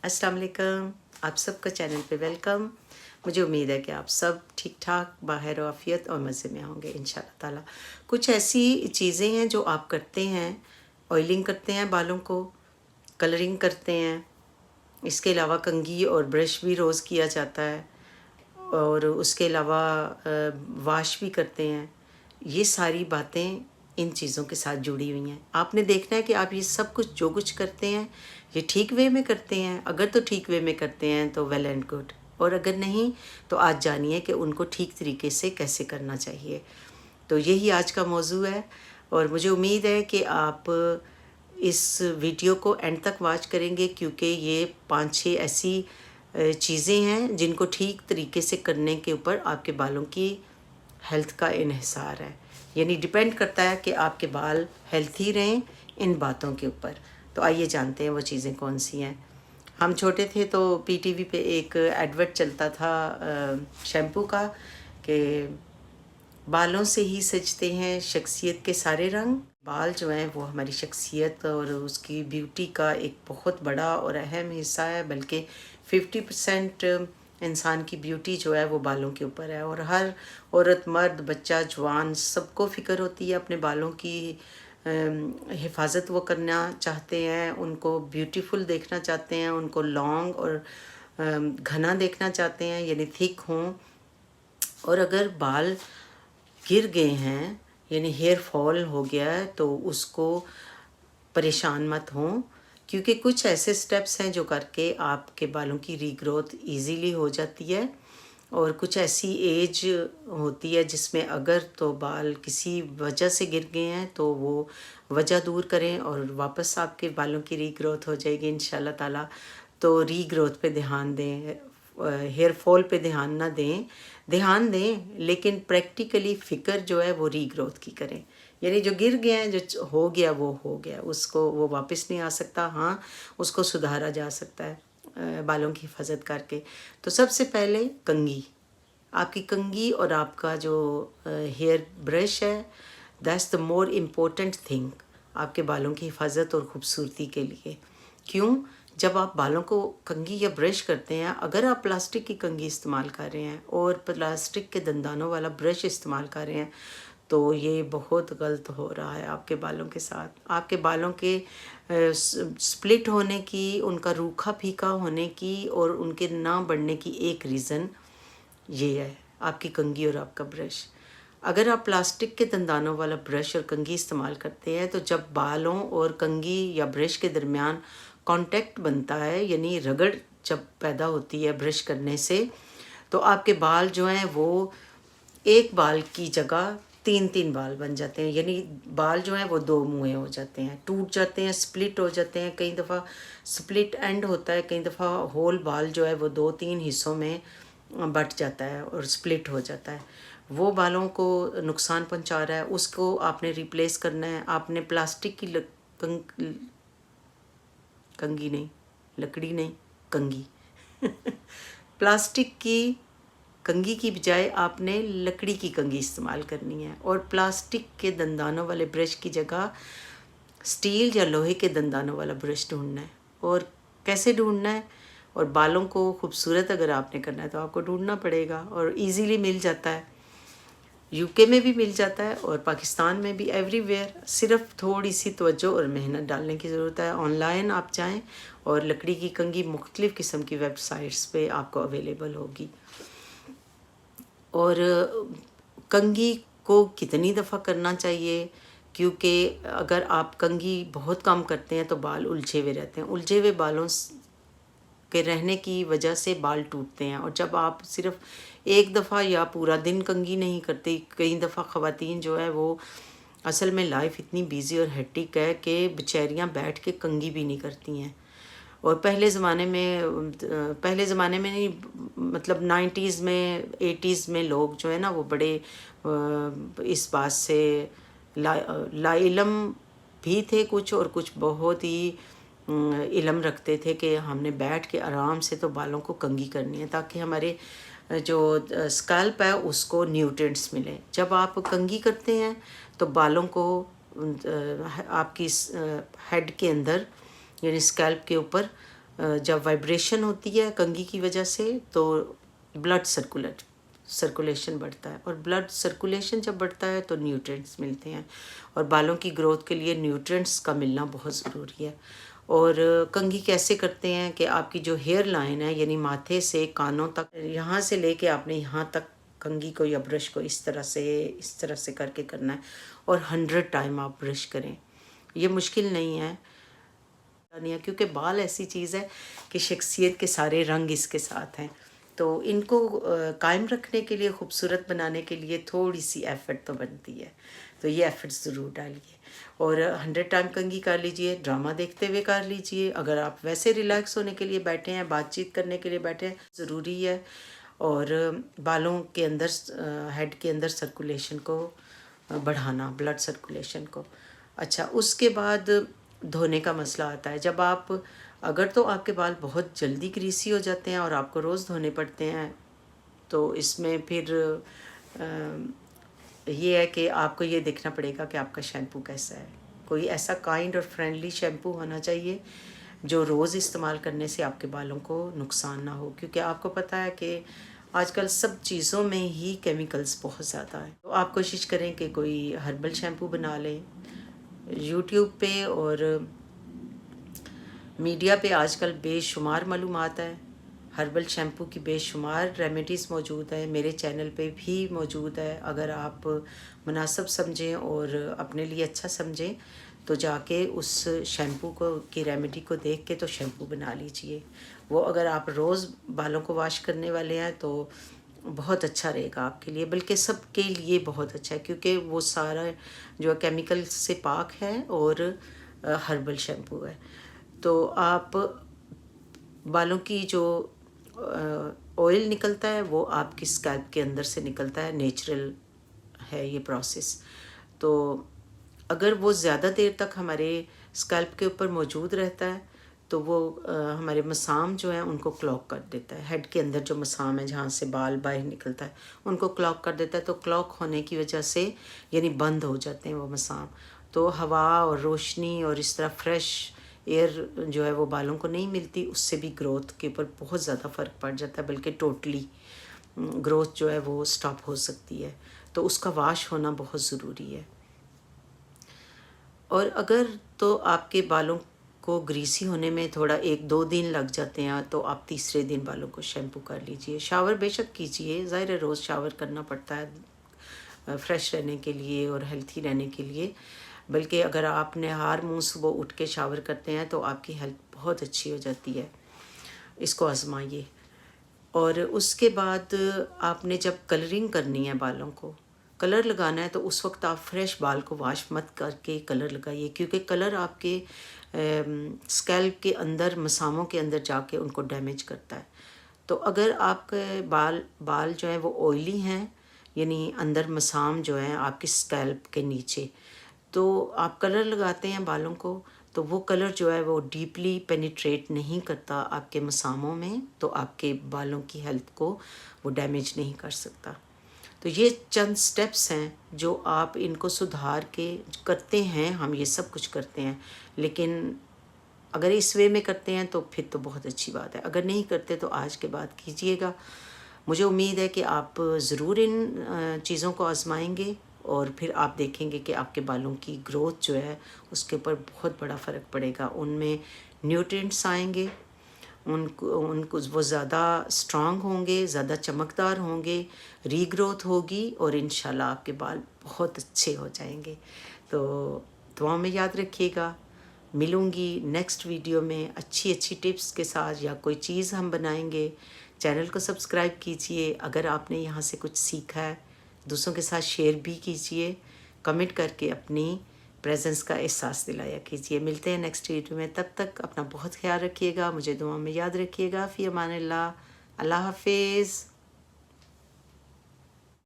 अस्सलाम वालेकुम, आप सबका चैनल पे वेलकम। मुझे उम्मीद है कि आप सब ठीक ठाक बाहर आफियत और मज़े में होंगे इंशाल्लाह ताला। कुछ ऐसी चीज़ें हैं जो आप करते हैं, ऑयलिंग करते हैं बालों को, कलरिंग करते हैं, इसके अलावा कंघी और ब्रश भी रोज़ किया जाता है और उसके अलावा वाश भी करते हैं। ये सारी बातें इन चीज़ों के साथ जुड़ी हुई हैं। आपने देखना है कि आप ये सब कुछ जो कुछ करते हैं ये ठीक वे में करते हैं। अगर तो ठीक वे में करते हैं तो वेल एंड गुड, और अगर नहीं तो आज जानिए कि उनको ठीक तरीके से कैसे करना चाहिए। तो यही आज का मौजू है और मुझे उम्मीद है कि आप इस वीडियो को एंड तक वॉच करेंगे, क्योंकि ये 5-6 ऐसी चीज़ें हैं जिनको ठीक तरीके से करने के ऊपर आपके बालों की हेल्थ का इन्हिसार है। यानी डिपेंड करता है कि आपके बाल हेल्थी रहें इन बातों के ऊपर। तो आइए जानते हैं वो चीज़ें कौन सी हैं। हम छोटे थे तो पीटीवी पे एक एडवर्ट चलता था शैम्पू का कि बालों से ही सजते हैं शख्सियत के सारे रंग। बाल जो हैं वो हमारी शख्सियत और उसकी ब्यूटी का एक बहुत बड़ा और अहम हिस्सा है, बल्कि 50% इंसान की ब्यूटी जो है वो बालों के ऊपर है। और हर औरत, मर्द, बच्चा, जवान सबको फ़िक्र होती है अपने बालों की हिफाजत वो करना चाहते हैं, उनको ब्यूटीफुल देखना चाहते हैं, उनको लॉन्ग और घना देखना चाहते हैं, यानी थिक हों। और अगर बाल गिर गए हैं यानी हेयर फॉल हो गया है तो उसको परेशान मत हों, क्योंकि कुछ ऐसे स्टेप्स हैं जो करके आपके बालों की रीग्रोथ इजीली हो जाती है। और कुछ ऐसी एज होती है जिसमें अगर तो बाल किसी वजह से गिर गए हैं तो वो वजह दूर करें और वापस आपके बालों की रीग्रोथ हो जाएगी इंशाल्लाह ताला। तो रीग्रोथ पे ध्यान दें, हेयर फॉल पे ध्यान दें, लेकिन प्रैक्टिकली फ़िक्र जो है वो रीग्रोथ की करें। यानी जो गिर गया है, जो हो गया वो हो गया, उसको वो वापस नहीं आ सकता। हाँ, उसको सुधारा जा सकता है बालों की हिफाजत करके। तो सबसे पहले कंघी, आपकी कंघी और आपका जो हेयर ब्रश है, that's the more important thing आपके बालों की हिफाजत और ख़ूबसूरती के लिए। क्यों? जब आप बालों को कंघी या ब्रश करते हैं, अगर आप प्लास्टिक की कंघी इस्तेमाल कर रहे हैं और प्लास्टिक के दंदानों वाला ब्रश इस्तेमाल कर रहे हैं तो ये बहुत गलत हो रहा है आपके बालों के साथ। आपके बालों के स्प्लिट होने की, उनका रूखा फीका होने की और उनके ना बढ़ने की एक रीज़न ये है आपकी कंघी और आपका ब्रश। अगर आप प्लास्टिक के दंदानों वाला ब्रश और कंघी इस्तेमाल करते हैं तो जब बालों और कंघी या ब्रश के दरमियान कांटेक्ट बनता है, यानी रगड़ जब पैदा होती है ब्रश करने से, तो आपके बाल जो हैं वो एक बाल की जगह 3-3 बाल बन जाते हैं। यानी बाल जो हैं वो 2 मुँहे हो जाते हैं, टूट जाते हैं, स्प्लिट हो जाते हैं। कई दफ़ा स्प्लिट एंड होता है, कई दफ़ा होल बाल जो है वो 2-3 हिस्सों में बट जाता है और स्प्लिट हो जाता है। वो बालों को नुकसान पहुंचा रहा है, उसको आपने रिप्लेस करना है। आपने प्लास्टिक की कंघी नहीं, लकड़ी नहीं, कंघी प्लास्टिक की कंघी की बजाय आपने लकड़ी की कंघी इस्तेमाल करनी है और प्लास्टिक के दंदानों वाले ब्रश की जगह स्टील या लोहे के दंदानों वाला ब्रश ढूंढना है। और कैसे ढूंढना है? और बालों को खूबसूरत अगर आपने करना है तो आपको ढूंढना पड़ेगा, और इजीली मिल जाता है। यूके में भी मिल जाता है और पाकिस्तान में भी, एवरीवेयर। सिर्फ थोड़ी सी तवज्जो और मेहनत डालने की ज़रूरत है। ऑनलाइन आप जाएं और लकड़ी की कंघी मुख्तलिफ़ किस्म की वेबसाइट्स पे आपको अवेलेबल होगी। और कंघी को कितनी दफ़ा करना चाहिए? क्योंकि अगर आप कंघी बहुत कम करते हैं तो बाल उलझे हुए रहते हैं। उलझे हुए बालों के रहने की वजह से बाल टूटते हैं। और जब आप सिर्फ एक दफ़ा या पूरा दिन कंघी नहीं करते, कई दफ़ा ख़वातीन जो है वो असल में लाइफ इतनी बिज़ी और हेक्टिक है कि बेचारियाँ बैठ के कंघी भी नहीं करती हैं। और पहले ज़माने में नहीं, मतलब 90s में 80s में लोग जो है ना वो बड़े इस बात से लाइलम भी थे कुछ, और कुछ बहुत ही इल्म रखते थे कि हमने बैठ के आराम से तो बालों को कंघी करनी है ताकि हमारे जो स्कैल्प है उसको न्यूट्रिएंट्स मिले। जब आप कंघी करते हैं तो बालों को आपकी हेड के अंदर यानी स्कैल्प के ऊपर جب وائبریشن ہوتی ہے کنگھی کی وجہ سے تو بلڈ سرکولیشن بڑھتا ہے، اور بلڈ سرکولیشن جب بڑھتا ہے تو نیوٹرینٹس ملتے ہیں، اور بالوں کی گروتھ کے لیے نیوٹرینٹس کا ملنا بہت ضروری ہے۔ اور کنگھی کیسے کرتے ہیں کہ آپ کی جو ہیئر لائن ہے، یعنی ماتھے سے کانوں تک، یہاں سے لے کے آپ نے یہاں تک کنگھی کو یا برش کو اس طرح سے کر کے کرنا ہے، اور 100 ٹائم آپ برش کریں۔ یہ مشکل نہیں ہے، کیونکہ بال ایسی چیز ہے کہ شخصیت کے سارے رنگ اس کے ساتھ ہیں، تو ان کو قائم رکھنے کے لیے، خوبصورت بنانے کے لیے تھوڑی سی ایفرٹ تو بنتی ہے، تو یہ ایفرٹ ضرور ڈالیے، اور 100 ٹائم کنگھی کر لیجئے، ڈرامہ دیکھتے ہوئے کر لیجئے۔ اگر آپ ویسے ریلیکس ہونے کے لیے بیٹھے ہیں، بات چیت کرنے کے لیے بیٹھے ہیں، ضروری ہے، اور بالوں کے اندر، ہیڈ کے اندر سرکولیشن کو بڑھانا، بلڈ سرکولیشن کو۔ اچھا، اس کے بعد دھونے کا مسئلہ آتا ہے۔ جب آپ، اگر تو آپ کے بال بہت جلدی گریسی ہو جاتے ہیں اور آپ کو روز دھونے پڑتے ہیں، تو اس میں پھر یہ ہے کہ آپ کو یہ دیکھنا پڑے گا کہ آپ کا شیمپو کیسا ہے۔ کوئی ایسا کائنڈ اور فرینڈلی شیمپو ہونا چاہیے جو روز استعمال کرنے سے آپ کے بالوں کو نقصان نہ ہو، کیونکہ آپ کو پتہ ہے کہ آج کل سب چیزوں میں ہی کیمیکلز بہت زیادہ ہیں، تو آپ کوشش کریں کہ کوئی ہربل شیمپو بنا لیں۔ یوٹیوب پہ اور میڈیا پہ آج کل بے شمار معلومات ہے، ہربل شیمپو کی بے شمار ریمیڈیز موجود ہیں، میرے چینل پہ بھی موجود ہے۔ اگر آپ مناسب سمجھیں اور اپنے لیے اچھا سمجھیں تو جا کے اس شیمپو کی ریمیڈی کو دیکھ کے تو شیمپو بنا لیجئے۔ وہ اگر آپ روز بالوں کو واش کرنے والے ہیں تو بہت اچھا رہے گا آپ کے لیے، بلکہ سب کے لیے بہت اچھا ہے، کیونکہ وہ سارا جو کیمیکل سے پاک ہے اور ہربل شیمپو ہے۔ تو آپ بالوں کی جو آئل نکلتا ہے وہ آپ کی اسکیلپ کے اندر سے نکلتا ہے، نیچرل ہے یہ پروسیس۔ تو اگر وہ زیادہ دیر تک ہمارے اسکیلپ کے اوپر موجود رہتا ہے تو وہ ہمارے مسام جو ہیں ان کو کلاک کر دیتا ہے، ہیڈ کے اندر جو مسام ہے جہاں سے بال باہر نکلتا ہے ان کو کلاک کر دیتا ہے، تو کلاک ہونے کی وجہ سے یعنی بند ہو جاتے ہیں وہ مسام، تو ہوا اور روشنی اور اس طرح فریش ایئر جو ہے وہ بالوں کو نہیں ملتی، اس سے بھی گروتھ کے اوپر بہت زیادہ فرق پڑ جاتا ہے، بلکہ ٹوٹلی گروتھ جو ہے وہ سٹاپ ہو سکتی ہے، تو اس کا واش ہونا بہت ضروری ہے۔ اور اگر تو آپ کے بالوں کو گریسی ہونے میں تھوڑا 1-2 دن لگ جاتے ہیں تو آپ تیسرے دن بالوں کو شیمپو کر لیجئے، شاور بے شک کیجئے، ظاہر ہے روز شاور کرنا پڑتا ہے فریش رہنے کے لیے اور ہیلتھی رہنے کے لیے، بلکہ اگر آپ نہار منہ صبح اٹھ کے شاور کرتے ہیں تو آپ کی ہیلتھ بہت اچھی ہو جاتی ہے، اس کو آزمائیے۔ اور اس کے بعد آپ نے جب کلرنگ کرنی ہے بالوں کو، کلر لگانا ہے تو اس وقت آپ فریش بال کو واش مت کر کے کلر لگائیے، کیونکہ کلر آپ کے اسکیلپ کے اندر، مساموں کے اندر جا کے ان کو ڈیمیج کرتا ہے۔ تو اگر آپ کے بال جو ہیں وہ آئلی ہیں، یعنی اندر مسام جو ہیں آپ کے اسکیلپ کے نیچے، تو آپ کلر لگاتے ہیں بالوں کو تو وہ کلر جو ہے وہ ڈیپلی پینیٹریٹ نہیں کرتا آپ کے مساموں میں، تو آپ کے بالوں کی ہیلتھ کو وہ ڈیمیج نہیں کر سکتا۔ تو یہ چند سٹیپس ہیں جو آپ ان کو سدھار کے کرتے ہیں، ہم یہ سب کچھ کرتے ہیں، لیکن اگر اس وے میں کرتے ہیں تو پھر تو بہت اچھی بات ہے، اگر نہیں کرتے تو آج کے بعد کیجئے گا۔ مجھے امید ہے کہ آپ ضرور ان چیزوں کو آزمائیں گے اور پھر آپ دیکھیں گے کہ آپ کے بالوں کی گروتھ جو ہے اس کے اوپر بہت بڑا فرق پڑے گا، ان میں نیوٹرینٹس آئیں گے، ان کو وہ زیادہ اسٹرانگ ہوں گے، زیادہ چمکدار ہوں گے، ری گروتھ ہوگی، اور انشاءاللہ آپ کے بال بہت اچھے ہو جائیں گے۔ تو دعاؤں میں یاد رکھیے گا، ملوں گی نیکسٹ ویڈیو میں اچھی ٹپس کے ساتھ، یا کوئی چیز ہم بنائیں گے۔ چینل کو سبسکرائب کیجئے، اگر آپ نے یہاں سے کچھ سیکھا ہے دوسروں کے ساتھ شیئر بھی کیجئے، کمنٹ کر کے اپنی پریزنس کا احساس دلایا کیجئے۔ ملتے ہیں نیکسٹ ویڈیو میں، تب تک اپنا بہت خیال رکھیے گا، مجھے دعاؤں میں یاد رکھیے گا۔ فی امان اللہ، اللہ حافظ۔